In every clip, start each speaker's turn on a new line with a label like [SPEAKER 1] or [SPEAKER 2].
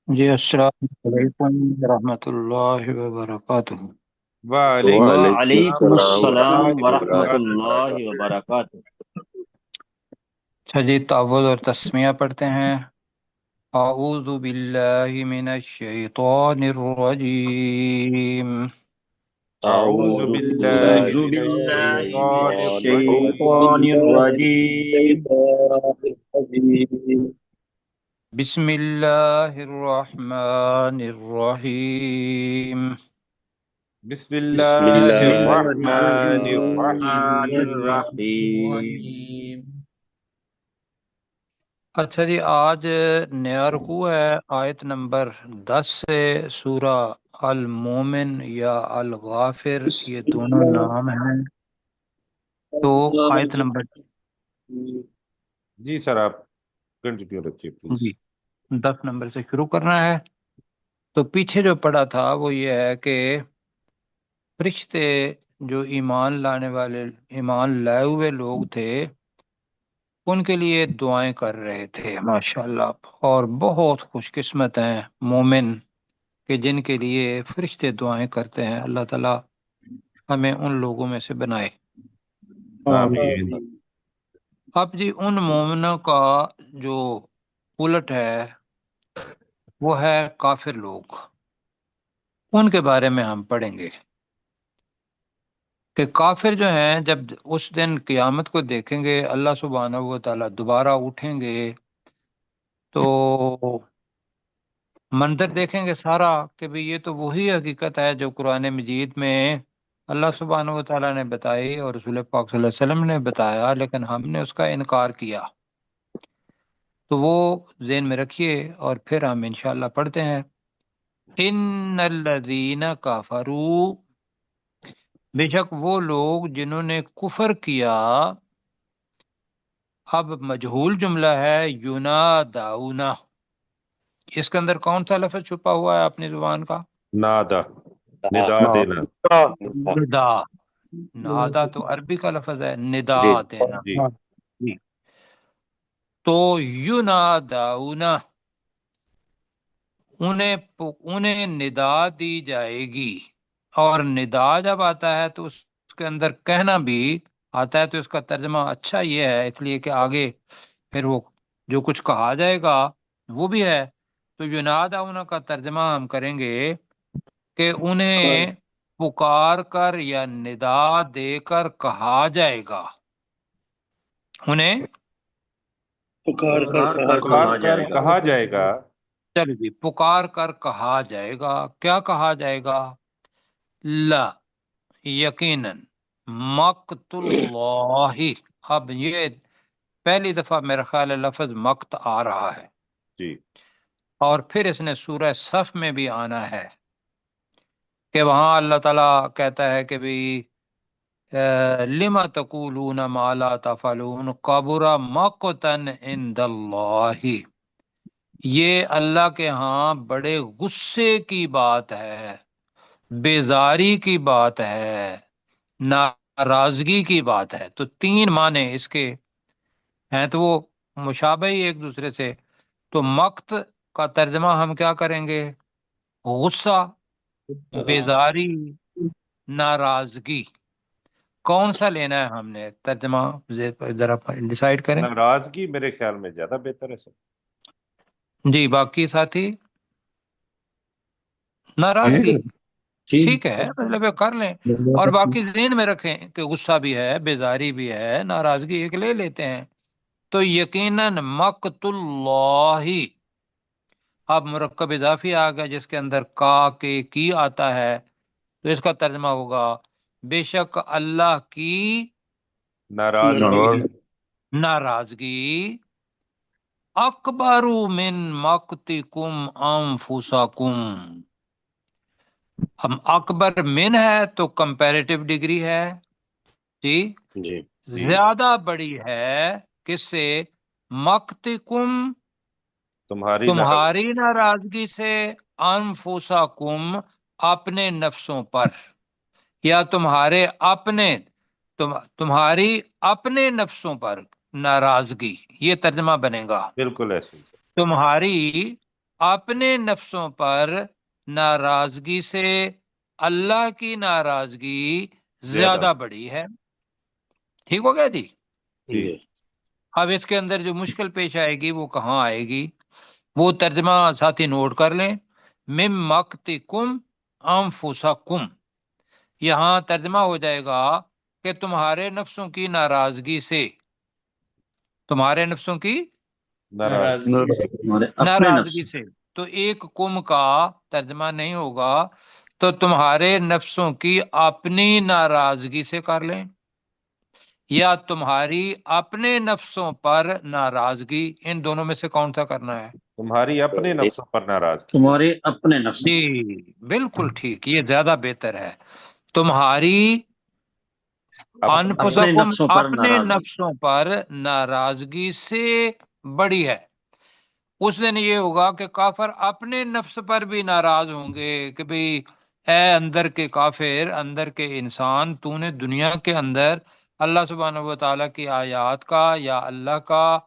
[SPEAKER 1] جی السلام علیکم ورحمۃ اللہ وبرکاتہ۔
[SPEAKER 2] وعلیکم
[SPEAKER 3] وعلیکم
[SPEAKER 2] السلام
[SPEAKER 4] وعلیکم
[SPEAKER 3] السلام
[SPEAKER 2] ورحمۃ
[SPEAKER 4] السلام
[SPEAKER 3] ورحمۃ
[SPEAKER 2] اللہ
[SPEAKER 3] اللہ
[SPEAKER 4] ورحمۃ
[SPEAKER 2] وبرکاتہ۔
[SPEAKER 4] اللہ
[SPEAKER 3] وبرکاتہ۔
[SPEAKER 4] وبرکاتہ۔
[SPEAKER 1] اچھا جی، تعوذ اور تسمیہ پڑھتے ہیں۔ اعوذ باللہ من الشیطان الرجیم۔
[SPEAKER 2] اعوذ
[SPEAKER 3] اعوذ
[SPEAKER 2] باللہ
[SPEAKER 4] اعوذ
[SPEAKER 3] باللہ
[SPEAKER 2] من
[SPEAKER 3] من
[SPEAKER 4] باللہ من
[SPEAKER 2] الشیطان
[SPEAKER 3] الشیطان
[SPEAKER 4] الشیطان
[SPEAKER 2] الرجیم۔
[SPEAKER 3] الرجیم،
[SPEAKER 4] الرجیم۔
[SPEAKER 1] بسم اللہ الرحمن الرحیم۔
[SPEAKER 2] بسم
[SPEAKER 3] بسم
[SPEAKER 2] اللہ
[SPEAKER 4] بسم
[SPEAKER 3] اللہ
[SPEAKER 4] اللہ
[SPEAKER 2] الرحمن
[SPEAKER 4] الرحمن
[SPEAKER 2] الرحیم۔
[SPEAKER 4] الرحیم۔
[SPEAKER 1] اچھا جی، آج نیا رکوع ہے، آیت نمبر 10 سے۔ سورہ المومن یا الغافر یہ دونوں نام ہیں۔ تو آیت نمبر
[SPEAKER 2] جی سر، آپ کنٹینیو رکھیے پلیز۔
[SPEAKER 1] جی 10 نمبر سے شروع کرنا ہے۔ تو پیچھے جو پڑھا تھا وہ یہ ہے کہ فرشتے جو ایمان لائے ہوئے لوگ تھے ان کے لیے دعائیں کر رہے تھے، ماشاءاللہ، اور بہت خوش قسمت ہیں مومن کہ جن کے لیے فرشتے دعائیں کرتے ہیں۔ اللہ تعالیٰ ہمیں ان لوگوں میں سے بنائے۔
[SPEAKER 2] آمین۔
[SPEAKER 1] اب جی ان مومنوں کا جو الٹ ہے وہ ہے کافر لوگ، ان کے بارے میں ہم پڑھیں گے کہ کافر جو ہیں جب اس دن قیامت کو دیکھیں گے، اللہ سبحانہ و تعالیٰ دوبارہ اٹھیں گے تو منظر دیکھیں گے سارا کہ بھی یہ تو وہی حقیقت ہے جو قرآن مجید میں اللہ سبحانہ و تعالیٰ نے بتائی اور رسول پاک صلی اللہ علیہ وسلم نے بتایا، لیکن ہم نے اس کا انکار کیا۔ تو وہ ذہن میں رکھیے اور پھر ہم انشاءاللہ پڑھتے ہیں۔ ان الذین کفروا، بے شک وہ لوگ جنہوں نے کفر کیا۔ اب مجہول جملہ ہے، ینادعون، اس کے اندر کون سا لفظ چھپا ہوا ہے اپنی زبان کا؟
[SPEAKER 2] نادا، ندا دینا۔
[SPEAKER 1] ندا۔ نادا تو عربی کا لفظ ہے، ندا
[SPEAKER 3] جی
[SPEAKER 1] دینا۔
[SPEAKER 2] جی
[SPEAKER 1] جی تو ینادعون، انہیں ندا دی جائے گی۔ اور ندا جب آتا ہے تو اس کے اندر کہنا بھی آتا ہے، تو اس کا ترجمہ اچھا یہ ہے اس لیے کہ آگے پھر وہ جو کچھ کہا جائے گا وہ بھی ہے۔ تو ینادعون کا ترجمہ ہم کریں گے کہ انہیں پکار کر یا ندا دے کر کہا جائے گا۔ انہیں
[SPEAKER 4] پکار کر
[SPEAKER 2] پکار
[SPEAKER 4] کہا
[SPEAKER 2] کر
[SPEAKER 4] جائے گا۔
[SPEAKER 2] کہا جائے گا۔
[SPEAKER 1] چلو جی، پکار کر کہا جائے گا۔ کیا کہا جائے گا؟ لا، یقیناً، مقت اللہ۔ اب یہ پہلی دفعہ میرا خیال ہے لفظ مقت آ رہا ہے،
[SPEAKER 2] جی
[SPEAKER 1] اور پھر اس نے سورہ صف میں بھی آنا ہے کہ وہاں اللہ تعالیٰ کہتا ہے کہ بھی لما تقولون ما لا تفعلون کبر مقتا عند اللہ، یہ اللہ کے ہاں بڑے غصے کی بات ہے، بیزاری کی بات ہے، ناراضگی کی بات ہے۔ تو تین معنی اس کے ہیں، تو وہ مشابہ ہی ایک دوسرے سے۔ تو مقت کا ترجمہ ہم کیا کریں گے؟ غصہ، بیزاری، ناراضگی۔ کون سا لینا ہے ہم نے ترجمہ؟ ذرا ڈیسائیڈ کریں۔
[SPEAKER 2] ناراضگی میرے خیال میں زیادہ بہتر ہے سر۔
[SPEAKER 1] جی باقی ساتھی؟ ناراضگی ٹھیک ہے، مطلب یہ کر لیں، اور باقی ذہن میں رکھیں کہ غصہ بھی ہے، بیزاری بھی ہے، ناراضگی ایک لے لیتے ہیں۔ تو یقیناً مقت اللہ، اب مرکب اضافی آ گیا جس کے اندر کا کے کی آتا ہے، تو اس کا ترجمہ ہوگا بے شک اللہ کی
[SPEAKER 2] ناراضگی
[SPEAKER 1] ناراضگی اکبر من مقتکم انفسکم۔ ہم اکبر من ہے تو کمپیریٹیو ڈگری ہے جی،
[SPEAKER 3] جی
[SPEAKER 2] جی
[SPEAKER 1] زیادہ بڑی ہے کس سے؟ مقتکم،
[SPEAKER 2] تمہاری
[SPEAKER 1] تمہاری
[SPEAKER 2] ناراضگی۔
[SPEAKER 1] ناراضگی سے، انفسکم، اپنے نفسوں پر، یا تمہاری اپنے نفسوں پر ناراضگی، یہ ترجمہ بنے گا۔
[SPEAKER 2] بالکل ایسے ہی سر۔
[SPEAKER 1] تمہاری اپنے نفسوں پر ناراضگی سے اللہ کی ناراضگی زیادہ بڑی ہے۔ ٹھیک ہو گیا جی؟
[SPEAKER 2] جی
[SPEAKER 1] اب اس کے اندر جو مشکل پیش آئے گی وہ کہاں آئے گی؟ وہ ترجمہ ساتھی نوٹ کر لیں، مم مقتکم انفسکم، یہاں ترجمہ ہو جائے گا کہ تمہارے نفسوں کی ناراضگی سے، تمہارے نفسوں کی
[SPEAKER 2] ناراض
[SPEAKER 1] ناراضگی سے، تو ایک کم کا ترجمہ نہیں ہوگا، تو تمہارے نفسوں کی اپنی ناراضگی سے کر لیں، یا تمہاری اپنے نفسوں پر ناراضگی، ان دونوں میں سے کون سا کرنا ہے؟
[SPEAKER 2] تمہاری اپنے نفسوں پر ناراض،
[SPEAKER 4] تمہارے اپنے نفس،
[SPEAKER 1] جی بالکل ٹھیک، یہ زیادہ بہتر ہے۔ تمہاری
[SPEAKER 2] اپنے
[SPEAKER 4] اپنے
[SPEAKER 1] انفسکم،
[SPEAKER 4] نفسوں پر
[SPEAKER 1] اپنے
[SPEAKER 4] ناراضگی،
[SPEAKER 1] نفسوں پر ناراضگی سے بڑی ہے۔ اس دن یہ ہوگا کہ کافر اپنے نفس پر بھی ناراض ہوں گے کہ بھئی اے اندر کے کافر، اندر کے انسان، تو نے دنیا کے اندر اللہ سبحانہ و تعالیٰ کی آیات کا یا اللہ کا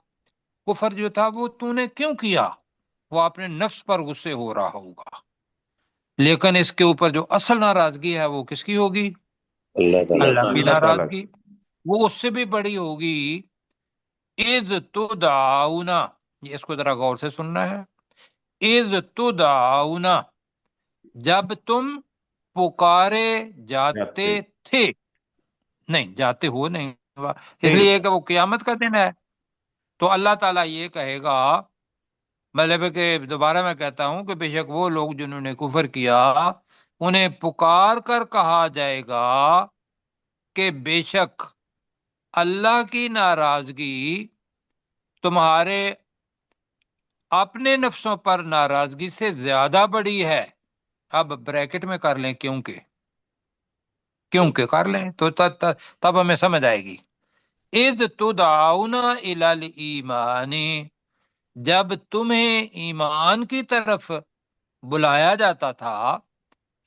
[SPEAKER 1] کفر جو تھا وہ تو نے کیوں کیا؟ وہ اپنے نفس پر غصے ہو رہا ہوگا، لیکن اس کے اوپر جو اصل ناراضگی ہے وہ کس کی ہوگی؟ اللہ کی
[SPEAKER 2] اللہ تعالیٰ
[SPEAKER 1] ناراضگی، وہ اس سے بھی بڑی ہوگی۔ اذ تدعونا، یہ اس کو ذرا غور سے سننا ہے، اذ تدعونا، جب تم پکارے جاتے تھے، نہیں جاتے ہو نہیں ہوا، اس لیے کہ وہ قیامت کا دن ہے، تو اللہ تعالیٰ یہ کہے گا، مطلب ہے کہ دوبارہ میں کہتا ہوں کہ بے شک وہ لوگ جنہوں نے کفر کیا انہیں پکار کر کہا جائے گا کہ بے شک اللہ کی ناراضگی تمہارے اپنے نفسوں پر ناراضگی سے زیادہ بڑی ہے۔ اب بریکٹ میں کر لیں کیونکہ کر لیں تو تب ہمیں سمجھ آئے گی۔ اذ تدعون الی الایمان، جب تمہیں ایمان کی طرف بلایا جاتا تھا،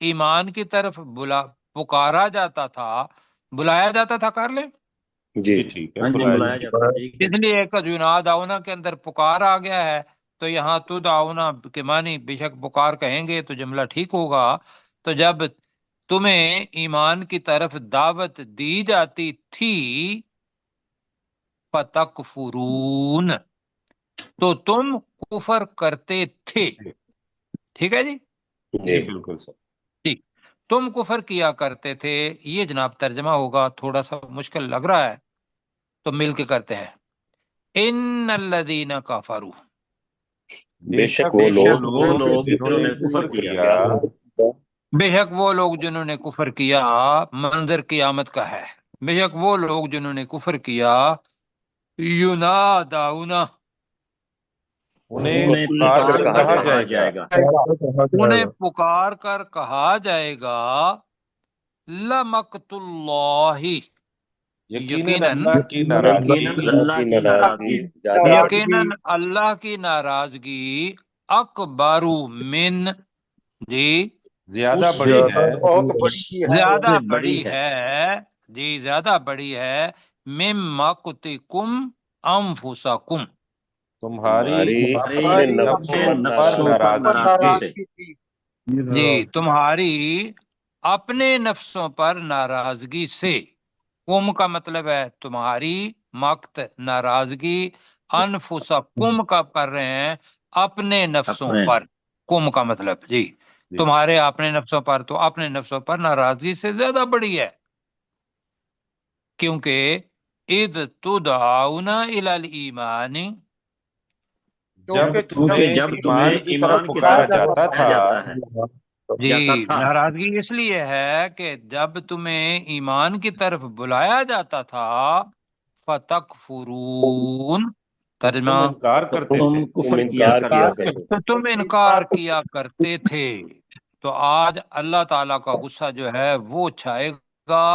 [SPEAKER 1] ایمان کی طرف پکارا جاتا تھا، بلایا جاتا تھا، کر لیں،
[SPEAKER 2] جی ٹھیک ہے،
[SPEAKER 4] ہاں جی، بلایا جاتا ہے، ٹھیک ہے۔
[SPEAKER 1] اس لیے ایک ینادعونا کے اندر پکار آ گیا ہے، تو یہاں تدعونا کے معنی بے شک پکار کہیں گے تو جملہ ٹھیک ہوگا۔ تو جب تمہیں ایمان کی طرف دعوت دی جاتی تھی، فتکفرون، تو تم کفر کرتے تھے، ٹھیک ہے جی؟
[SPEAKER 2] جی بالکل سر،
[SPEAKER 1] جی، تم کفر کیا کرتے تھے، یہ جناب ترجمہ ہوگا، تھوڑا سا مشکل لگ رہا ہے تو مل کے کرتے ہیں۔ ان الذین کفروا،
[SPEAKER 2] بے شک وہ لوگ جنہوں
[SPEAKER 4] جو
[SPEAKER 2] نے
[SPEAKER 4] نے
[SPEAKER 2] کفر
[SPEAKER 4] کفر
[SPEAKER 2] کیا،
[SPEAKER 1] بے شک وہ لوگ جنہوں نے کفر کیا، منظر قیامت کا ہے، بے شک وہ لوگ جنہوں نے کفر کیا، ینادعونا،
[SPEAKER 2] انہیں پکار کر کہا جائے گا،
[SPEAKER 1] انہیں پکار کر کہا جائے گا، لمقت اللہ،
[SPEAKER 2] یقیناً
[SPEAKER 1] یقیناً
[SPEAKER 2] اللہ کی
[SPEAKER 4] یقیناً
[SPEAKER 2] ناراضگی
[SPEAKER 4] اللہ کی ناراضگی
[SPEAKER 1] یقیناً اللہ کی ناراضگی اکبر من، جی
[SPEAKER 2] زیادہ بڑی ہے،
[SPEAKER 1] زیادہ
[SPEAKER 4] سے
[SPEAKER 1] بڑی ہے، جی زیادہ بڑی ہے، من مقتکم انفسکم،
[SPEAKER 2] تمہاری اپنے نفسوں پر ناراضگی سے،
[SPEAKER 1] جی تمہاری اپنے نفسوں پر ناراضگی سے، کم کا مطلب ہے تمہاری، مقت ناراضگی، انفسکم کا کر رہے ہیں اپنے نفسوں پر، کم کا مطلب جی تمہارے اپنے نفسوں پر، تو اپنے نفسوں پر ناراضگی سے زیادہ بڑی ہے، کیونکہ اذ تدعون الی الایمان،
[SPEAKER 2] جب
[SPEAKER 4] جب
[SPEAKER 2] تمہیں
[SPEAKER 4] تمہیں
[SPEAKER 2] ایمان کی طرف
[SPEAKER 4] ایمان کی
[SPEAKER 2] پکارا
[SPEAKER 4] طرف
[SPEAKER 2] جاتا
[SPEAKER 4] پکارا
[SPEAKER 2] تھا،
[SPEAKER 4] جاتا ہے،
[SPEAKER 1] جی
[SPEAKER 4] جاتا تھا،
[SPEAKER 1] ناراضگی اس لیے ہے کہ جب تمہیں ایمان کی طرف بلایا جاتا تھا، فتکفرون، ترجمہ،
[SPEAKER 2] تم انکار کرتے
[SPEAKER 4] تم
[SPEAKER 2] تھے،
[SPEAKER 4] کفر کیا کرتے تھے،
[SPEAKER 1] تو تم انکار کیا کرتے تھے، تو آج اللہ تعالیٰ کا غصہ جو ہے وہ چھائے گا،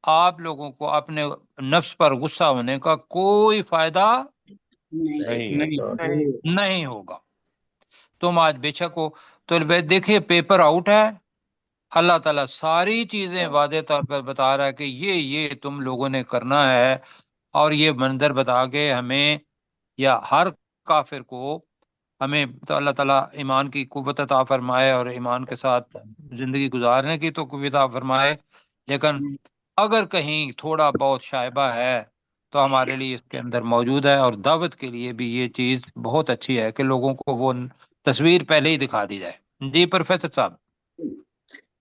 [SPEAKER 1] آپ لوگوں کو اپنے نفس پر غصہ ہونے کا کوئی فائدہ نہیں ہوگا، تم آج بے شک ہو۔ تو دیکھیے پیپر آؤٹ ہے، اللہ تعالیٰ ساری چیزیں واضح طور پر بتا رہا ہے کہ یہ تم لوگوں نے کرنا ہے، اور یہ منظر بتا کے ہمیں یا ہر کافر کو ہمیں تو اللہ تعالیٰ ایمان کی قوت عطا فرمائے اور ایمان کے ساتھ زندگی گزارنے کی تو قوت عطا فرمائے، لیکن اگر کہیں تھوڑا بہت شائبہ ہے تو ہمارے لیے اس کے اندر موجود ہے، اور دعوت کے لیے بھی یہ چیز بہت اچھی ہے کہ لوگوں کو وہ تصویر پہلے ہی دکھا دی جائے۔ جی پروفیسر صاحب۔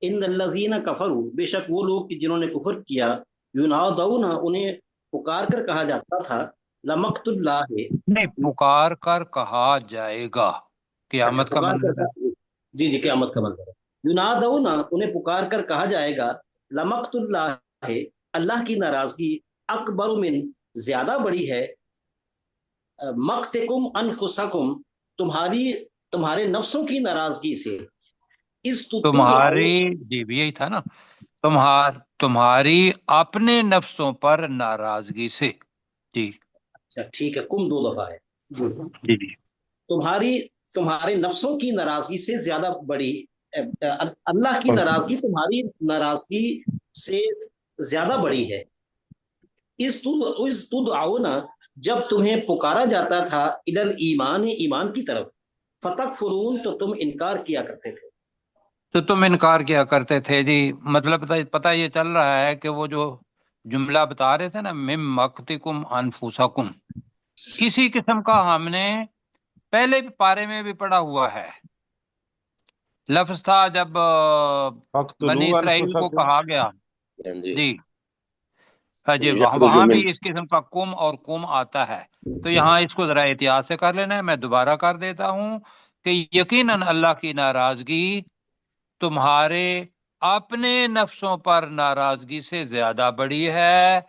[SPEAKER 2] ان الذین کفروا، بے شک وہ لوگ کہ جنہوں نے کفر کیا، ینادون، انہیں پکار کر کہا جاتا تھا، لمقت اللہ،
[SPEAKER 1] نہیں، پکار کر کہا جائے گا،
[SPEAKER 2] اچھا
[SPEAKER 1] قیامت کا
[SPEAKER 2] پکار
[SPEAKER 1] منظر ہے۔
[SPEAKER 2] کر، جی جی قیامت کا منظر ہے، ینادون انہیں پکار کر کہا جائے گا، لمقت اللہ، اللہ کی ناراضگی، اکبر من، زیادہ بڑی ہے، مقتکم انفسکم، تمہارے نفسوں کی ناراضگی سے، اس تدعون،
[SPEAKER 1] تمہاری، جی بھی یہی تھا نا، تمہاری اپنے نفسوں پر ناراضگی سے۔ جی
[SPEAKER 2] اچھا ٹھیک ہے، کم دو دفعہ ہے جی،
[SPEAKER 1] جی جی
[SPEAKER 2] تمہارے نفسوں کی ناراضگی سے زیادہ بڑی، اللہ کی ناراضگی تمہاری ناراضگی سے زیادہ بڑی ہے، اس تدعون، جب تمہیں پکارا جاتا تھا، الل ایمان، ایمان کی طرف، فتکفرون، تو تم انکار کیا کرتے تھے۔
[SPEAKER 1] تو تم انکار کیا کرتے تھے۔ جی مطلب پتہ یہ چل رہا ہے کہ وہ جو جملہ بتا رہے تھے نا، مم مقتکم انفسکم، اسی قسم کا ہم نے پہلے پارے میں بھی پڑھا ہوا ہے۔ لفظ تھا جب بنی
[SPEAKER 3] فَاقْتُلُوا
[SPEAKER 1] اسرائیل کو
[SPEAKER 3] أَنفُسَكُمْ،
[SPEAKER 1] کہا گیا،
[SPEAKER 4] جی
[SPEAKER 1] جی جی
[SPEAKER 4] یخرج
[SPEAKER 1] وہاں
[SPEAKER 4] من،
[SPEAKER 1] بھی اس قسم کا کم اور کم آتا ہے، تو یہاں اس کو ذرا احتیاط سے کر لینا ہے۔ میں دوبارہ کر دیتا ہوں کہ یقیناً اللہ کی ناراضگی تمہارے اپنے نفسوں پر ناراضگی سے زیادہ بڑی ہے،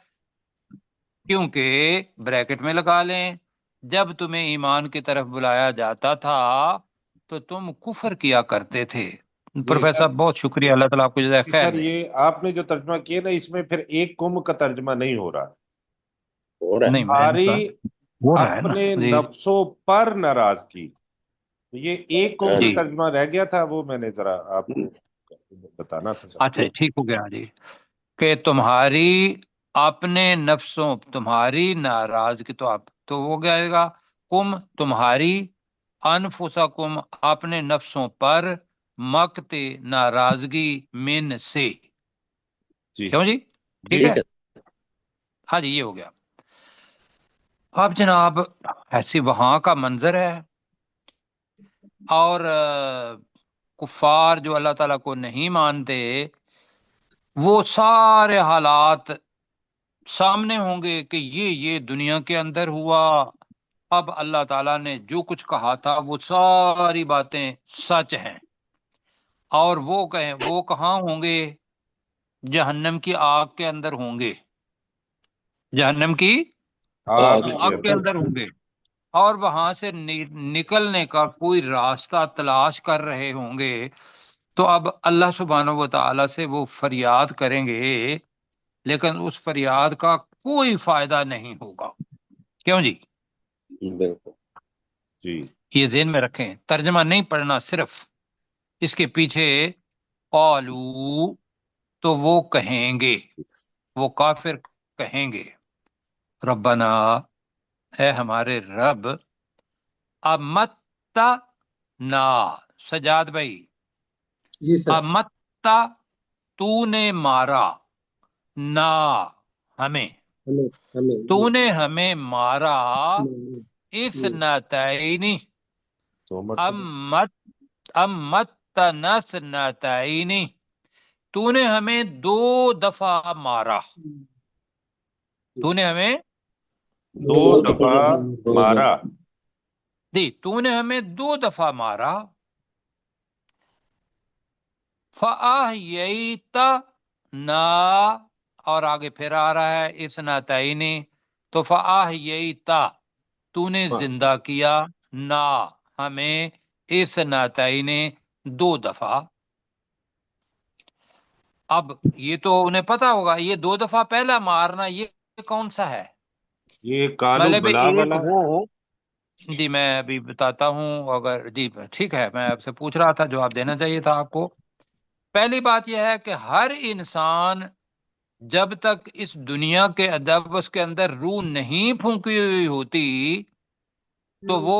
[SPEAKER 1] کیونکہ بریکٹ میں لگا لیں، جب تمہیں ایمان کی طرف بلایا جاتا تھا تو تم کفر کیا کرتے تھے۔
[SPEAKER 3] جی
[SPEAKER 1] پروفیسر
[SPEAKER 3] سر،
[SPEAKER 1] صاحب بہت شکریہ، اللہ تعالیٰ آپ کو جزائے خیر
[SPEAKER 3] سر
[SPEAKER 1] دے۔
[SPEAKER 3] یہ آپ نے جو ترجمہ کیا نا، اس میں پھر ایک کم کا ترجمہ نہیں ہو رہا،
[SPEAKER 4] ہو رہا ہے۔
[SPEAKER 1] نہیں میں نے کہا
[SPEAKER 3] تمہاری
[SPEAKER 1] ہو رہا ہے نا،
[SPEAKER 3] اپنے
[SPEAKER 1] جی
[SPEAKER 3] نفسوں پر ناراضگی، یہ ایک کم
[SPEAKER 4] ہاں
[SPEAKER 3] کا
[SPEAKER 4] جی،
[SPEAKER 3] ترجمہ رہ گیا تھا، وہ میں نے ذرا آپ کو بتانا تھا سر۔
[SPEAKER 1] اچھا ٹھیک ہو گیا جی، کہ تمہاری اپنے نفسوں، تمہاری ناراضگی تو آپ تو ہو جائے گا کم، تمہاری انفسکم، اپنے نفسوں پر، مقت، ناراضگی، من سے،
[SPEAKER 3] جی
[SPEAKER 1] کیوں جی ٹھیک ہے،
[SPEAKER 4] ٹھیک ہے۔
[SPEAKER 1] ہاں جی یہ ہو گیا۔ اب جناب ایسی وہاں کا منظر ہے، اور کفار جو اللہ تعالیٰ کو نہیں مانتے، وہ سارے حالات سامنے ہوں گے کہ یہ دنیا کے اندر ہوا، اب اللہ تعالیٰ نے جو کچھ کہا تھا وہ ساری باتیں سچ ہیں، اور وہ کہاں ہوں گے؟ جہنم کی آگ کے اندر ہوں گے، جہنم کی
[SPEAKER 3] آگ
[SPEAKER 1] آگ کے اندر ہوں گے، اور وہاں سے نکلنے کا کوئی راستہ تلاش کر رہے ہوں گے، تو اب اللہ سبحانہ و تعالیٰ سے وہ فریاد کریں گے، لیکن اس فریاد کا کوئی فائدہ نہیں ہوگا، کیوں جی؟
[SPEAKER 4] بالکل
[SPEAKER 3] جی
[SPEAKER 1] یہ ذہن میں رکھیں، ترجمہ نہیں پڑھنا، صرف اس کے پیچھے قالو، تو وہ کہیں گے، وہ کافر کہیں گے، ربنا، اے ہمارے رب، امتا نا، سجاد بھائی،
[SPEAKER 5] جی سر،
[SPEAKER 1] امتا، تو نے مارا، نا، ہمیں،
[SPEAKER 5] ہمیں
[SPEAKER 1] تو
[SPEAKER 5] جی،
[SPEAKER 1] نے ہمیں مارا، اس
[SPEAKER 5] جی
[SPEAKER 1] نتعینی،
[SPEAKER 3] تو مرتبہ
[SPEAKER 1] امت نس نتعینی، تو نے ہمیں 2 دفعہ مارا، تو نے ہمیں،
[SPEAKER 3] 2 دفعہ مارا،
[SPEAKER 1] تو نے ہمیں 2 دفعہ مارا، فَأَحْيَيْتَنَا، اور آگے پھر آ رہا ہے اس نتعینی، تو فَأَحْيَيْتَ، تو نے زندہ کیا، نا، ہمیں، اس نتعینی، 2 دفعہ۔ اب یہ تو انہیں پتا ہوگا، یہ 2 دفعہ پہلا مارنا یہ کون سا ہے؟
[SPEAKER 3] یہ کالو
[SPEAKER 1] مطلب
[SPEAKER 3] بلا
[SPEAKER 1] ایک
[SPEAKER 3] والا،
[SPEAKER 1] وہ، جی میں ابھی بتاتا ہوں، اگر جی ٹھیک ہے، میں آپ سے پوچھ رہا تھا، جواب دینا چاہیے تھا آپ کو۔ پہلی بات یہ ہے کہ ہر انسان جب تک اس دنیا کے ادب اس کے اندر روح نہیں پھونکی ہوئی ہوتی، تو وہ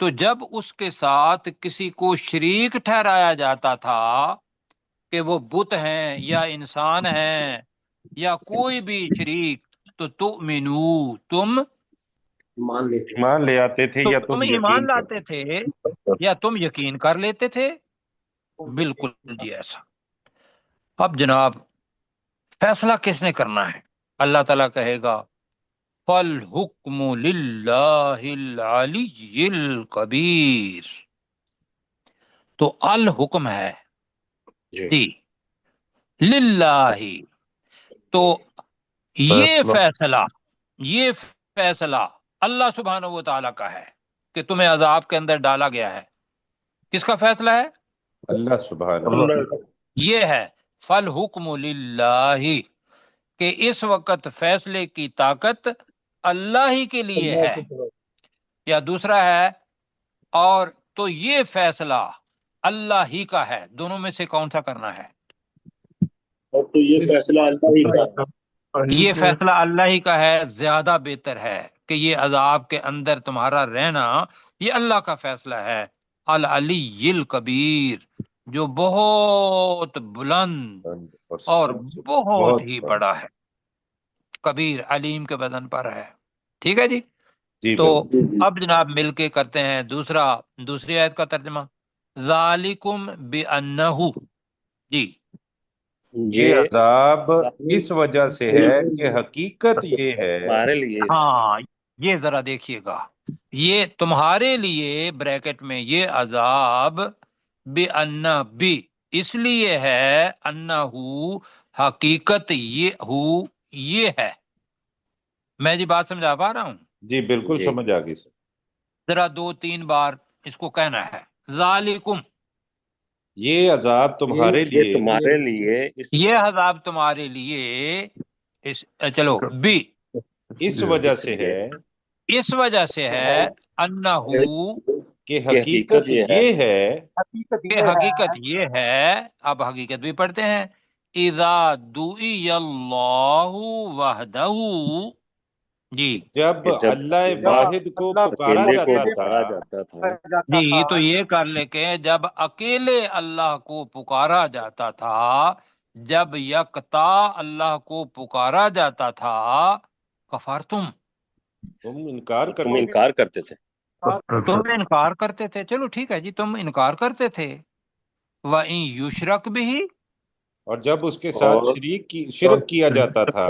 [SPEAKER 1] تو جب اس کے ساتھ کسی کو شریک ٹھہرایا جاتا تھا کہ وہ بت ہیں یا انسان ہیں یا کوئی بھی شریک، تو تؤمنو، تم
[SPEAKER 3] مان لے آتے تھے یا تم
[SPEAKER 1] ایمان
[SPEAKER 3] یقین
[SPEAKER 1] لاتے تھے یا تم یقین کر لیتے تھے۔ بالکل جی ایسا۔ اب جناب فیصلہ کس نے کرنا ہے؟ اللہ تعالیٰ کہے گا فالحکم للہ العلی الکبیر، تو الحکم ہے جی للہ، تو یہ فیصلہ اللہ سبحانہ و تعالیٰ کا ہے کہ تمہیں عذاب کے اندر ڈالا گیا ہے۔ کس کا فیصلہ ہے؟
[SPEAKER 3] اللہ سبحانہ،
[SPEAKER 1] یہ ہے فالحکم للہ، کہ اس وقت فیصلے کی طاقت اللہ ہی کے لیے ہے، یا دوسرا ہے اور تو یہ فیصلہ اللہ ہی کا ہے۔ دونوں میں سے کون سا کرنا ہے؟
[SPEAKER 4] اور تو یہ فیصلہ اللہ ہی کا ہے،
[SPEAKER 1] یہ فیصلہ اللہ ہی کا ہے، زیادہ بہتر ہے کہ یہ عذاب کے اندر تمہارا رہنا یہ اللہ کا فیصلہ ہے۔ العلی الکبیر، جو بہت بلند اور بہت ہی بڑا ہے، کبیر علیم کے وزن پر ہے۔ ٹھیک ہے جی، تو اب جناب مل کے کرتے ہیں دوسری آیت کا ترجمہ۔ ذالکم بأنہ، جی
[SPEAKER 3] یہ عذاب اس وجہ سے ہے کہ حقیقت یہ ہے،
[SPEAKER 4] ہمارے لیے
[SPEAKER 1] ہاں یہ ذرا دیکھیے گا، یہ تمہارے لیے بریکٹ میں یہ عذاب بأنہ، بھی اس لیے ہے، انہو حقیقت یہ ہے۔ میں جی بات سمجھا پا رہا ہوں؟
[SPEAKER 3] جی بالکل سمجھ آ گئی سر۔
[SPEAKER 1] ذرا 2-3 بار اس کو کہنا ہے، ذالکم،
[SPEAKER 3] یہ عذاب تمہارے لیے،
[SPEAKER 1] یہ عذاب تمہارے لیے، چلو بھی
[SPEAKER 3] اس وجہ سے ہے،
[SPEAKER 1] اس وجہ سے ہے، انہو
[SPEAKER 3] کہ حقیقت یہ ہے،
[SPEAKER 1] کہ حقیقت یہ ہے۔ اب حقیقت بھی پڑھتے ہیں، اذا دعی اللہ وحدہ، جی
[SPEAKER 3] جب اللہ واحد کو پکارا جاتا تھا،
[SPEAKER 1] جی تو یہ کر لے کہ جب اکیلے اللہ کو پکارا جاتا تھا، جب یکتا اللہ کو پکارا جاتا تھا، کفرتم،
[SPEAKER 3] تم انکار
[SPEAKER 4] کرتے تھے،
[SPEAKER 1] تم انکار کرتے تھے۔ چلو ٹھیک ہے جی، تم انکار کرتے تھے۔ وَإِن یشرک بہ،
[SPEAKER 3] اور جب اس کے ساتھ شرک کیا جاتا تھا،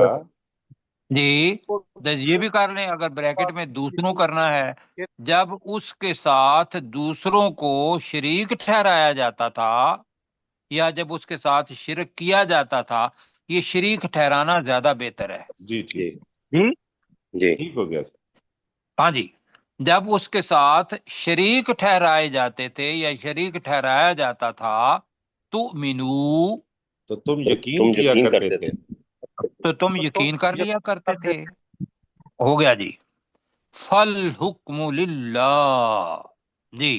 [SPEAKER 1] جی یہ بھی کر لیں اگر بریکٹ میں دوسروں کرنا ہے، جب اس کے ساتھ دوسروں کو شریک ٹھہرایا جاتا تھا یا جب اس کے ساتھ شرک کیا جاتا تھا، یہ شریک ٹھہرانا زیادہ بہتر ہے۔
[SPEAKER 3] جی ٹھیک،
[SPEAKER 1] جی
[SPEAKER 3] ٹھیک ہو گیا سر۔
[SPEAKER 1] ہاں جی، جب اس کے ساتھ شریک ٹھہرائے جاتے تھے یا شریک ٹھہرایا جاتا تھا، تؤمنو،
[SPEAKER 3] تو تم یقین کیا کرتے تھے،
[SPEAKER 1] تو تم یقین کر لیا کرتے تھے۔ ہو گیا جی، فالحکم للہ، جی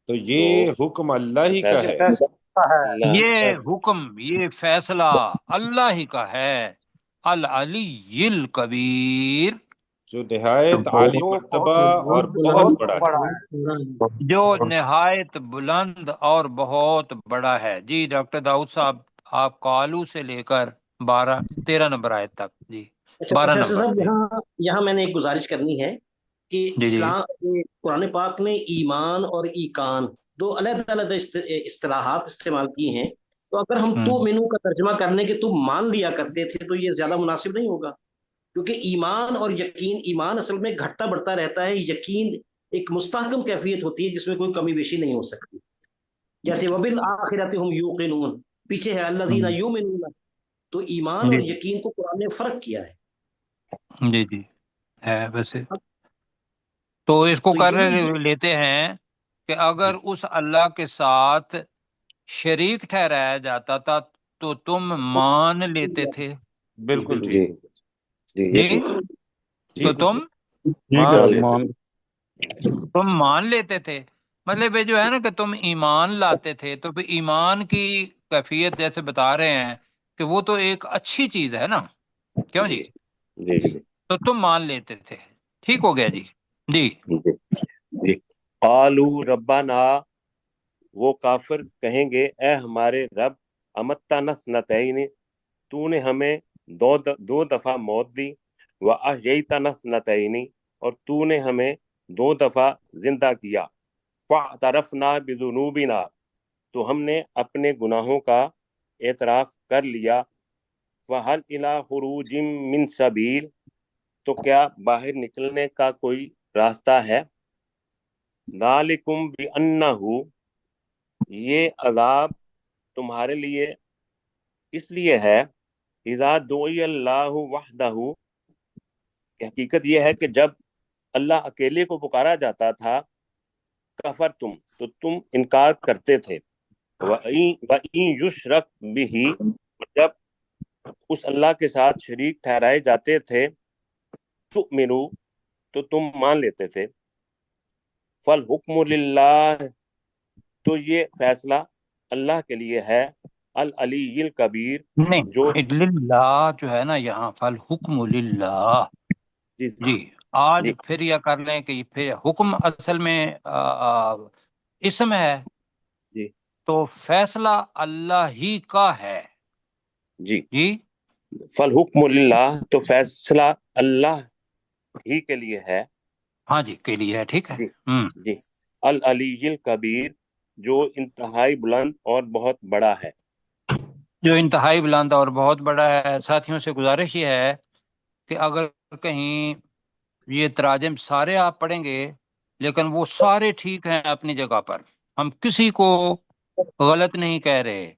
[SPEAKER 3] تو یہ حکم اللہ ہی کا ہے،
[SPEAKER 1] یہ حکم، یہ فیصلہ اللہ ہی کا ہے، العلی الکبیر،
[SPEAKER 3] جو نہایت عالی مرتبہ اور بہت بڑا ہے،
[SPEAKER 1] جو نہایت بلند اور بہت بڑا ہے۔ جی ڈاکٹر داؤد صاحب، آپ قالو سے لے کر 13 نمبر آیت تک، جی 12
[SPEAKER 2] پروفیسر
[SPEAKER 1] نمبر،
[SPEAKER 2] صاحب یہاں میں نے ایک گزارش کرنی ہے کہ
[SPEAKER 1] جی
[SPEAKER 2] اسلام قرآن پاک نے ایمان اور ایقان دو علیحدہ علیحدہ اصطلاحات استعمال کی ہیں، تو اگر ہم تو مینو کا ترجمہ کرنے کے تو مان لیا کرتے تھے تو یہ زیادہ مناسب نہیں ہوگا، کیونکہ ایمان اور یقین، ایمان اصل میں گھٹتا بڑھتا رہتا ہے، یقین ایک مستحکم کیفیت ہوتی ہے جس میں کوئی کمی بیشی نہیں ہو سکتی، جیسے وبالآخرۃ ہم یوقنون، پیچھے ہے الذین یؤمنون، تو ایمان اور یقین کو قرآن نے فرق کیا ہے۔
[SPEAKER 1] جی جی ہے ویسے تو اس کو کر لیتے ہیں کہ اگر اس اللہ کے ساتھ شریک ٹھہرایا جاتا تھا تو تم مان لیتے تھے،
[SPEAKER 3] بالکل ٹھیک،
[SPEAKER 1] جی تو تم مان لیتے تھے، مطلب یہ جو ہے نا کہ تم ایمان لاتے تھے، تو پھر ایمان کی کیفیت جیسے بتا رہے ہیں کہ وہ تو ایک اچھی چیز ہے نا، کیوں جی؟ تو تم مان لیتے تھے، ٹھیک ہو گیا جی، جی
[SPEAKER 6] قالو ربنا، وہ کافر کہیں گے اے ہمارے رب، امتنا سنتین، تو نے ہمیں دو دفعہ موت دی، وَأَحْيَيْتَنَا سنتین، اور تو نے ہمیں 2 دفعہ زندہ کیا، فَاعْتَرَفْنَا بِذُنُوبِنَا، تو ہم نے اپنے گناہوں کا اعتراف کر لیا، فَهَلْ إِلَىٰ خُرُوجٍ مِّن سَبِيلٍ، تو کیا باہر نکلنے کا کوئی راستہ ہے؟ ذَلِكُمْ بِأَنَّهُ، یہ عذاب تمہارے لیے اس لیے ہے، اذا دعی اللہ وحدہ، کہ حقیقت یہ ہے کہ جب اللہ اکیلے کو پکارا جاتا تھا، کفر تم، تو تم انکار کرتے تھے، وَإِن یشرک بہ، جب اس اللہ کے ساتھ شریک ٹھہرائے جاتے تھے، تؤمنو، تو تم مان لیتے تھے، فالحکم للہ، تو یہ فیصلہ اللہ کے لیے ہے، العلی الکبیر،
[SPEAKER 1] نہیں،
[SPEAKER 6] جو
[SPEAKER 1] للہ جو ہے نا یہاں فالحکم للہ،
[SPEAKER 6] جی
[SPEAKER 1] جی آج
[SPEAKER 6] جی
[SPEAKER 1] پھر یہ کر لیں کہ پھر حکم اصل میں اسم ہے،
[SPEAKER 6] جی
[SPEAKER 1] تو فیصلہ اللہ ہی کا ہے،
[SPEAKER 6] جی
[SPEAKER 1] جی
[SPEAKER 6] فالحکم للہ، تو فیصلہ اللہ ہی کے لیے ہے،
[SPEAKER 1] ہاں جی کے لیے ہے، ٹھیک ہے۔
[SPEAKER 6] جی جی العلی الکبیر، جو انتہائی بلند اور بہت بڑا ہے۔
[SPEAKER 1] جو انتہائی بلند اور بہت بڑا ہے۔ ساتھیوں سے گزارش یہ ہے کہ اگر کہیں یہ تراجم سارے آپ پڑھیں گے لیکن وہ سارے ٹھیک ہیں اپنی جگہ پر، ہم کسی کو غلط نہیں کہہ رہے،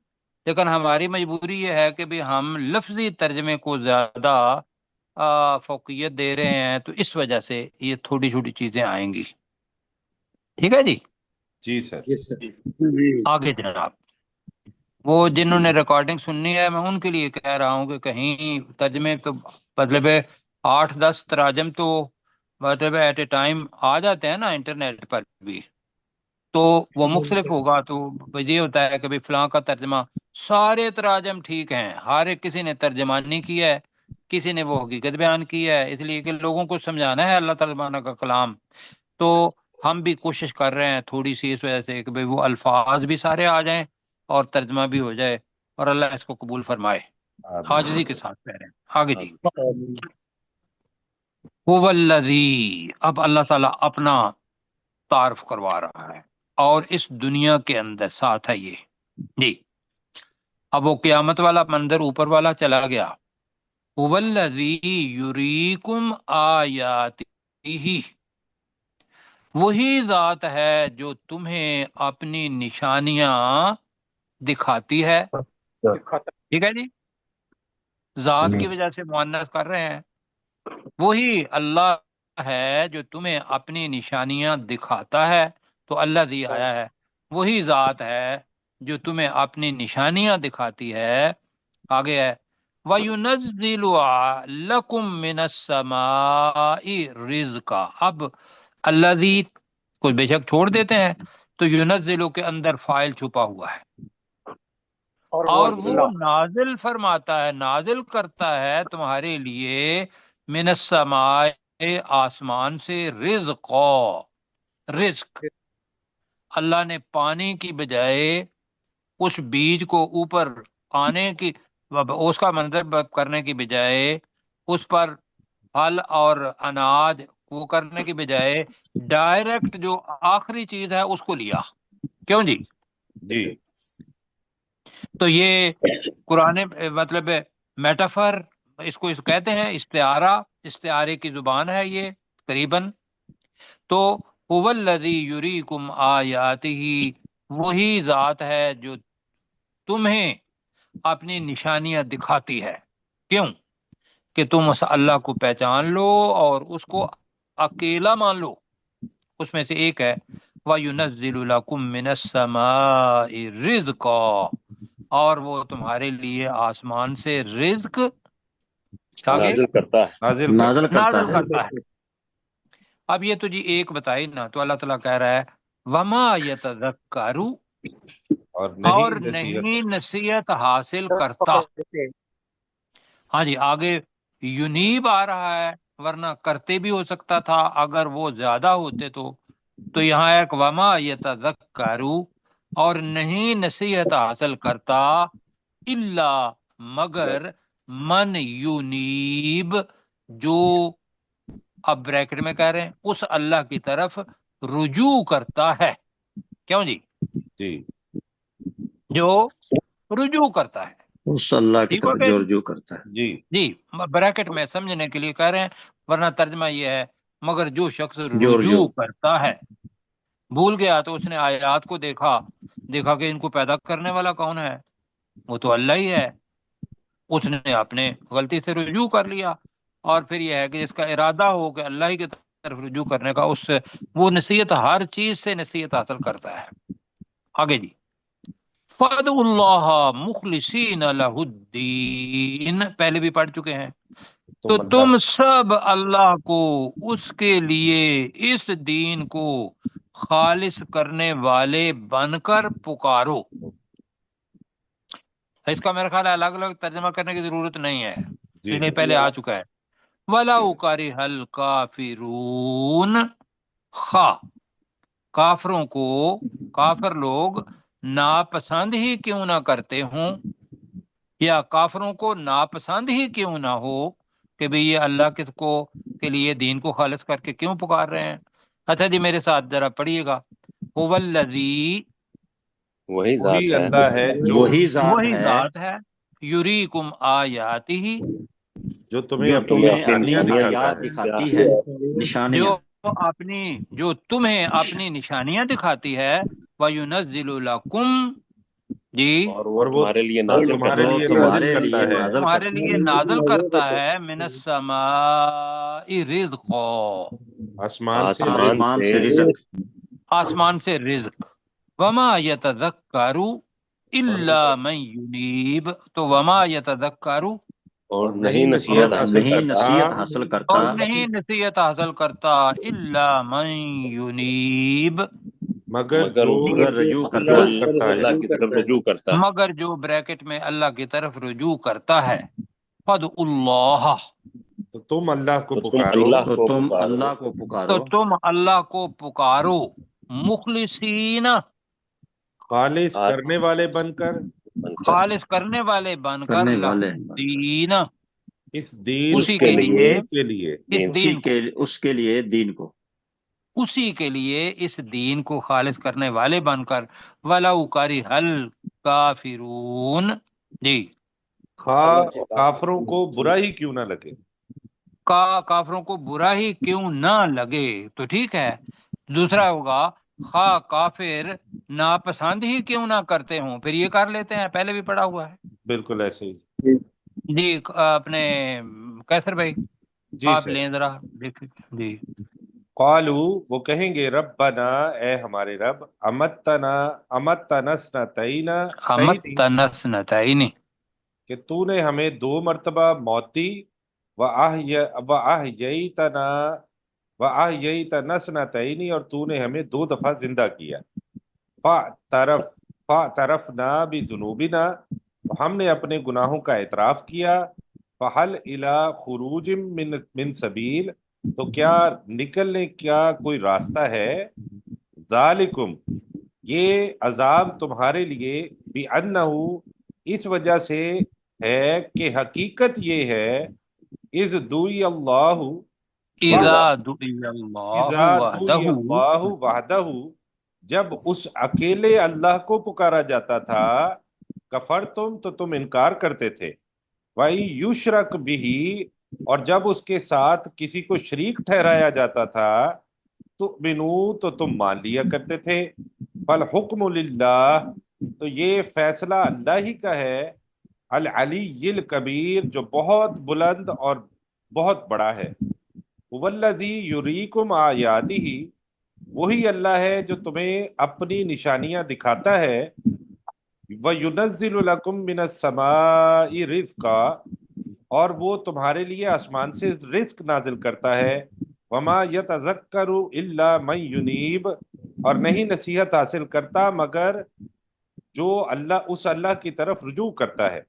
[SPEAKER 1] لیکن ہماری مجبوری یہ ہے کہ بھی ہم لفظی ترجمے کو زیادہ فوقیت دے رہے ہیں، تو اس وجہ سے یہ تھوڑی چھوٹی چیزیں آئیں گی، ٹھیک ہے جی۔
[SPEAKER 3] جی سر۔
[SPEAKER 1] آگے جناب، وہ جنہوں نے ریکارڈنگ سننی ہے میں ان کے لیے کہہ رہا ہوں کہ کہیں ترجمے تو مطلب 8-10 تراجم تو مطلب ایٹ اے ٹائم آ جاتے ہیں نا انٹرنیٹ پر بھی، تو وہ مختلف ہوگا، تو یہ ہوتا ہے کہ بھی فلاں کا ترجمہ، سارے تراجم ٹھیک ہیں، ہر ایک کسی نے ترجمہ نہیں کیا ہے، کسی نے وہ حقیقت بیان کی ہے، اس لیے کہ لوگوں کو سمجھانا ہے اللہ تعالیٰ کا کلام، تو ہم بھی کوشش کر رہے ہیں تھوڑی سی اس وجہ سے کہ بھئی وہ الفاظ بھی سارے آ جائیں اور ترجمہ بھی ہو جائے، اور اللہ اس کو قبول فرمائے، عاجزی کے ساتھ کہہ رہے ہیں۔ آگے جی، هو الذی، اب اللہ تعالیٰ اپنا تعارف کروا رہا ہے، اور اس دنیا کے اندر ساتھ ہے یہ جی، اب وہ قیامت والا منظر اوپر والا چلا گیا، هو الذی یریکم آیاتہ، وہی ذات ہے جو تمہیں اپنی نشانیاں دکھاتی ہے، ٹھیک ہے جی، ذات کی وجہ سے مؤنث کر رہے ہیں، وہی اللہ ہے جو تمہیں اپنی نشانیاں دکھاتا ہے، تو اللہ ذی آیا ہے، وہی ذات ہے جو تمہیں اپنی نشانیاں دکھاتی ہے۔ آگے ہے وَيُنَزِّلُ لَكُم مِّنَ السَّمَاءِ رِزْقًا، اب اللہ ذی کو بے شک چھوڑ دیتے ہیں تو یونزلو کے اندر فائل چھپا ہوا ہے، اور وہ نازل فرماتا ہے، نازل کرتا ہے تمہارے لیے من السماء، آسمان سے، رزق، اللہ نے پانی کی بجائے اس بیج کو اوپر آنے کی، اس کا منظر کرنے کی بجائے اس پر پھل اور اناج وہ کرنے کی بجائے ڈائریکٹ جو آخری چیز ہے اس کو لیا، کیوں جی؟
[SPEAKER 3] جی
[SPEAKER 1] تو یہ قرآن مطلب میٹافر اس کو کہتے ہیں، استعارہ، استعارے کی زبان ہے یہ قریباً، تو هو الذی یریکم آیاتہ، وہی ذات ہے جو تمہیں اپنی نشانیاں دکھاتی ہے، کیوں کہ تم اس اللہ کو پہچان لو اور اس کو اکیلا مان لو، اس میں سے ایک ہے وَيُنَزِّلُ لَكُم مِّنَ السَّمَاءِ رِزْقًا، اور وہ تمہارے لیے آسمان سے رزق آگے
[SPEAKER 6] نازل کرتا ہے۔
[SPEAKER 5] نازل کرتا
[SPEAKER 1] نازل
[SPEAKER 5] ہے۔
[SPEAKER 1] کرتا ہے۔ اب یہ تو جی ایک بتائی نا، تو اللہ تعالیٰ کہہ رہا ہے وَمَا يَتَذَكَّرُ، اور نہیں نصیحت حاصل کرتا، ہاں جی، آگے یونیب آ رہا ہے، ورنہ کرتے بھی ہو سکتا تھا اگر وہ زیادہ ہوتے تو تو یہاں ایک وما یتذکروا، اور نہیں نصیحت حاصل کرتا، الا مگر من یونیب، جو اب بریکٹ میں کہہ رہے ہیں اس اللہ کی طرف رجوع کرتا ہے. کیوں جی؟
[SPEAKER 3] جی
[SPEAKER 1] جو رجوع کرتا ہے.
[SPEAKER 5] اس اللہ کی
[SPEAKER 1] ٹھیک ہو
[SPEAKER 5] طرف
[SPEAKER 1] گیا
[SPEAKER 5] جو
[SPEAKER 1] جی؟
[SPEAKER 5] رجوع کرتا ہے.
[SPEAKER 3] جی
[SPEAKER 1] جی بریکٹ میں سمجھنے کے لیے کہہ رہے ہیں، ورنہ ترجمہ یہ ہے مگر جو شخص
[SPEAKER 5] جو
[SPEAKER 1] رجوع کرتا ہے. بھول گیا تو اس نے آیات کو دیکھا کہ ان کو پیدا کرنے والا کون ہے؟ وہ تو اللہ ہی ہے. اس نے اپنے غلطی سے رجوع کر لیا، اور پھر یہ ہے کہ جس کا ارادہ ہو کہ اللہ ہی کی طرف رجوع کرنے کا، اس سے وہ نصیحت، ہر چیز سے نصیحت حاصل کرتا ہے. آگے جی، فَادْعُوا اللَّهَ مُخْلِصِينَ لَهُ الدِّينَ، پہلے بھی پڑھ چکے ہیں. تو تم سب اللہ کو اس کے لیے اس دین کو خالص کرنے والے بن کر پکارو. اس کا میرا خیال ہے الگ الگ ترجمہ کرنے کی ضرورت نہیں ہے،
[SPEAKER 3] جی
[SPEAKER 1] اس لیے پہلے آ چکا ہے. وَلَوْ كَرِهَ الْكَافِرُونَ، خواہ کافروں کو، کافر لوگ ناپسند ہی کیوں نہ کرتے ہوں، یا کافروں کو ناپسند ہی کیوں نہ ہو کہ بھئی یہ اللہ کے لیے دین کو خالص کر کے کیوں پکار رہے ہیں. اچھا جی میرے ساتھ ذرا پڑھیے گا. هو الذی،
[SPEAKER 6] وہی ذات ہے
[SPEAKER 3] اللہ ہے جو
[SPEAKER 5] وہی
[SPEAKER 1] وہی
[SPEAKER 5] ذات ہے
[SPEAKER 1] ذات ہے، یریکم آیاتہ،
[SPEAKER 3] جو تمہیں
[SPEAKER 5] جو
[SPEAKER 3] اپنی
[SPEAKER 5] تمہیں
[SPEAKER 3] نشانیاں
[SPEAKER 5] اپنی
[SPEAKER 3] دکھاتا
[SPEAKER 5] آیات
[SPEAKER 3] ہے.
[SPEAKER 5] دکھاتی ہے، نشانیاں.
[SPEAKER 1] جو تمہیں اپنی نشانیاں دکھاتی ہے. وَيُنَزِّلُ لَكُمْ، جی
[SPEAKER 6] اور
[SPEAKER 3] اور
[SPEAKER 6] وہ
[SPEAKER 3] وہ
[SPEAKER 6] تمہارے لیے نازل
[SPEAKER 3] تمہارے
[SPEAKER 6] کرتا
[SPEAKER 5] وہ
[SPEAKER 3] لیے
[SPEAKER 6] ہے
[SPEAKER 3] نازل
[SPEAKER 5] تمہارے
[SPEAKER 3] کرتا
[SPEAKER 5] لیے
[SPEAKER 3] ہے
[SPEAKER 5] نازل
[SPEAKER 1] تمہارے
[SPEAKER 5] کرتا
[SPEAKER 1] لیے نازل کرتا ہے من السماء رزقا،
[SPEAKER 3] آسمان سے
[SPEAKER 5] ہے
[SPEAKER 3] رزق.
[SPEAKER 5] آسمان سے رزق.
[SPEAKER 1] آسمان سے رزق. وما یتذکر
[SPEAKER 3] اور
[SPEAKER 1] الا من ینیب، تو وما یتذکر،
[SPEAKER 6] اور
[SPEAKER 3] اور
[SPEAKER 6] نہیں
[SPEAKER 3] نہیں
[SPEAKER 6] نصیحت
[SPEAKER 3] نصیحت
[SPEAKER 5] اور
[SPEAKER 6] حاصل
[SPEAKER 3] حاصل
[SPEAKER 5] نہیں
[SPEAKER 6] کرتا
[SPEAKER 3] کرتا
[SPEAKER 5] نصیحت حاصل کرتا
[SPEAKER 1] اور نہیں نصیحت حاصل کرتا الا من ینیب،
[SPEAKER 3] مگر
[SPEAKER 6] مگر
[SPEAKER 3] جو
[SPEAKER 5] مگر رجوع
[SPEAKER 6] جو
[SPEAKER 5] کرتا
[SPEAKER 3] رجوع
[SPEAKER 5] ہے.
[SPEAKER 3] کرتا ہے.
[SPEAKER 6] اللہ کی طرف رجوع کرتا ہے.
[SPEAKER 1] مگر جو بریکٹ میں اللہ کی طرف رجوع کرتا ہے. فَادْعُوا اللَّهَ،
[SPEAKER 3] تو تم اللہ کو
[SPEAKER 6] تو تم
[SPEAKER 3] پکارو
[SPEAKER 6] اللہ
[SPEAKER 5] تو
[SPEAKER 6] کو
[SPEAKER 5] تم
[SPEAKER 6] پکارو
[SPEAKER 5] اللہ کو
[SPEAKER 1] تو
[SPEAKER 5] پکارو،
[SPEAKER 1] تم اللہ کو پکارو، مخلصین،
[SPEAKER 3] خالص
[SPEAKER 6] خالص
[SPEAKER 3] کرنے والے بن کر،
[SPEAKER 6] بن کر
[SPEAKER 1] خالص کرنے والے بن کر،
[SPEAKER 5] کرنے
[SPEAKER 1] لہ
[SPEAKER 5] والے
[SPEAKER 1] الدین،
[SPEAKER 3] اس دین
[SPEAKER 6] اس
[SPEAKER 1] اسی
[SPEAKER 6] کے
[SPEAKER 1] کے
[SPEAKER 3] کو،
[SPEAKER 1] لیے،
[SPEAKER 6] لیے
[SPEAKER 3] اسی کے لیے.
[SPEAKER 1] اس
[SPEAKER 6] دین
[SPEAKER 1] دین کو،
[SPEAKER 5] اس کے لیے دین کو.
[SPEAKER 1] اسی کے لیے اس دین کو خالص کرنے والے بن کر. وَلَوْ كَرِهَ الْكَافِرُونَ، جی
[SPEAKER 3] خواہ کافروں کو برا ہی کیوں نہ لگے.
[SPEAKER 1] کافروں کو برا ہی کیوں نہ لگے، تو ٹھیک ہے. دوسرا ہوگا خواہ کافر ناپسند ہی کیوں نہ کرتے ہوں، پھر یہ کر لیتے ہیں، پہلے بھی پڑھا ہوا ہے.
[SPEAKER 3] بالکل ایسے ہی.
[SPEAKER 1] جی اپنے کیسر بھائی
[SPEAKER 3] جی
[SPEAKER 1] آپ
[SPEAKER 3] سر.
[SPEAKER 1] لیں ذرا دیکھ. جی
[SPEAKER 3] قالو، وہ کہیں گے ربنا، اے ہمارے رب، امتنا سنتین،
[SPEAKER 1] امت تنسنتین،
[SPEAKER 3] کہ تو نے ہمیں 2 مرتبہ موت دی، وَأَحْيَيْتَنَا سنتین، اور تو نے ہمیں 2 دفعہ زندہ کیا. فَاعْتَرَفْنَا بِذُنُوبِنَا، ہم نے اپنے گناہوں کا اعتراف کیا. فَهَلْ إِلَى خُرُوجٍ مِّن سَبِيلٍ، تو کیا نکلنے کا کوئی راستہ ہے. ذالکم، یہ عذاب تمہارے لیے، بِأَنَّهُ، اس وجہ سے ہے کہ حقیقت یہ ہے، اذ دعی اللہ،
[SPEAKER 1] اذا
[SPEAKER 6] اللہ
[SPEAKER 1] دعی اللہ
[SPEAKER 3] اذا
[SPEAKER 1] وحدہ،
[SPEAKER 3] دعی اللہ وحدہ، جب اس اکیلے اللہ کو پکارا جاتا تھا. کفر تم، تو تم انکار کرتے تھے. وَإِن یشرک بِہِ، اور جب اس کے ساتھ کسی کو شریک ٹھہرایا جاتا تھا، تؤمنو، تو تم مان لیا کرتے تھے. فالحکم للہ، تو یہ فیصلہ اللہ ہی کا ہے. العلی الکبیر، جو بہت بلند اور بہت بڑا ہے. والذی یریکم آیاتہ، وہی اللہ ہے جو تمہیں اپنی نشانیاں دکھاتا ہے. وَيُنَزِّلُ لَكُم مِّنَ السَّمَاءِ رِزْقًا، اور وہ تمہارے لیے آسمان سے رزق نازل کرتا ہے. وَمَا يَتَذَكَّرُ إِلَّا مَن يُنِيبُ، اور نہیں نصیحت حاصل کرتا مگر جو اس اللہ کی طرف رجوع کرتا ہے.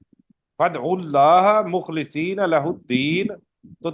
[SPEAKER 3] فَادْعُوا اللَّهَ مُخْلِصِينَ لَهُ الدِّينَ، تو